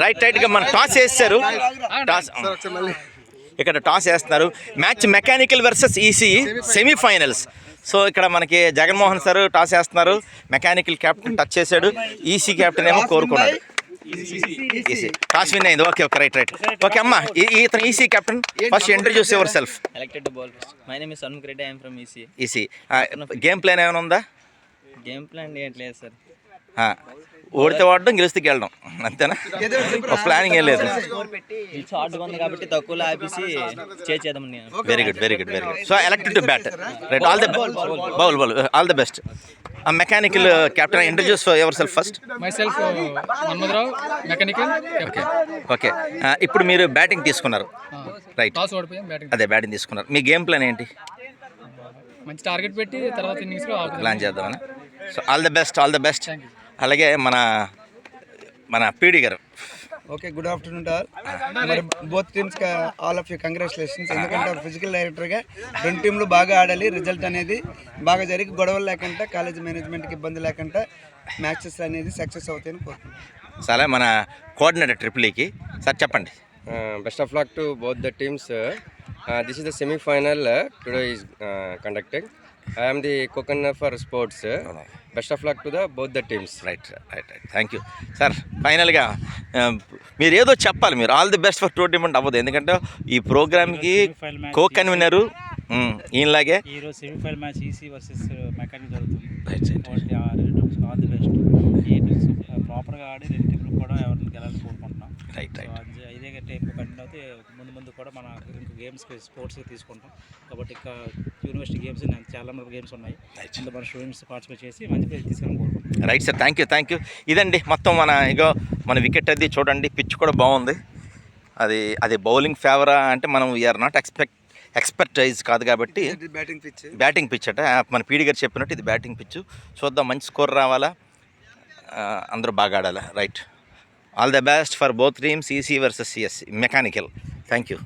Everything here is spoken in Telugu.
రైట్గా మన టాస్ వేస్తారు. ఇక్కడ టాస్ వేస్తున్నారు. Match mechanical versus EC semifinals. So ఇక్కడ మనకి జగన్మోహన్ సార్ టాస్ వేస్తున్నారు. మెకానికల్ క్యాప్టెన్ టచ్ చేశాడు, ఈసీ క్యాప్టెన్ ఏమో కోరుకున్నాడు. ఈసీ టాస్ విన్ అయింది. Okay right. ఓకే అమ్మా, ఇతను EC captain. First introduce your self. Elected to bowl first. My name is Shanmukh Reddy. I am from EC. Game plan ఏమైనా ఉందా? గేమ్ ప్లాన్ ఏం లేదు సార్. ఓడితే వాడడం, గెలిస్తే గెలడం, అంతేనా? ప్లానింగ్ ఏం లేదు. షార్ట్గా ఉంది కాబట్టి తక్కువలో ఆపేసి చేద్దాం. Very good. So elected to bat. Right. All the bowl all the best. Mechanical captain, introduce yourself first. Myself Manmatharao, mechanical. Okay ఇప్పుడు మీరు బ్యాటింగ్ తీసుకున్నారు. రైట్. టాస్ ఓడిపోయాం, బ్యాటింగ్. అదే బ్యాటింగ్ తీసుకున్నారు. మీ గేమ్ ప్లాన్ ఏంటి? మంచి టార్గెట్ పెట్టి తర్వాత ఇన్నింగ్స్లో ప్లాన్ చేద్దామని. So all the best. అలాగే మన పీడి గారు. Okay, good afternoon to all. మరి both teams all of you congratulations. ఎందుకంటే ఫిజికల్ డైరెక్టర్గా రెండు టీంలు బాగా ఆడాలి. రిజల్ట్ అనేది బాగా జరిగి గొడవలు లేకుండా, కాలేజ్ మేనేజ్మెంట్కి ఇబ్బంది లేకుండా మ్యాచెస్ అనేది సక్సెస్ అవుతాయని కోరుకుంటున్నాను. సరే, మన కోఆర్డినేటర్ ట్రిపుల్కి సార్ చెప్పండి. Best of luck to both the teams. This is the semi-final today is conducted. I am the co-convener for sports. Best of luck to both the teams. Right. Thank you. Sir, ఫైనల్గా మీరు ఏదో చెప్పాలి. మీరు all the best for tournament అవ్వదు. ఎందుకంటే ఈ ప్రోగ్రామ్కి కో కన్వీనరు ఈయనలాగే. ఈరోజు semifinal match EC versus mechanic జరుగుతుంది. రైట్. All the best. ప్రాపర్గా ఆడి రెండు టీంలు కూడా ఎవరిని గెలాలని కోరుకుంటున్నాం. రైట్. ఇదే టైప్ కంటిన్యూ అయితే ముందు కూడా మన గేమ్స్కి స్పోర్ట్స్కి తీసుకుంటాం. కాబట్టి ఇంకా యూనివర్సిటీ గేమ్స్ చాలా మంది గేమ్స్ ఉన్నాయి. అందులో మన స్టూడెంట్స్ పార్టిసిపేట్ చేసి మంచి ప్లేస్ తీసుకొని కోరుకుంటాం. Right sir, thank you. ఇదండి మొత్తం మన వికెట్ అది చూడండి. పిచ్ కూడా బాగుంది. అది బౌలింగ్ ఫేవరా అంటే మనం వీఆర్ నాట్ ఎక్స్పర్టైజ్ కాదు కాబట్టి బ్యాటింగ్ పిచ్ అట. మన పీడి గారు చెప్పినట్టు ఇది బ్యాటింగ్ పిచ్. చూద్దాం, మంచి స్కోర్ రావాలా, అందరూ బాగా ఆడాలా. Right. All the best for both teams, EC versus CSC mechanical. Thank you.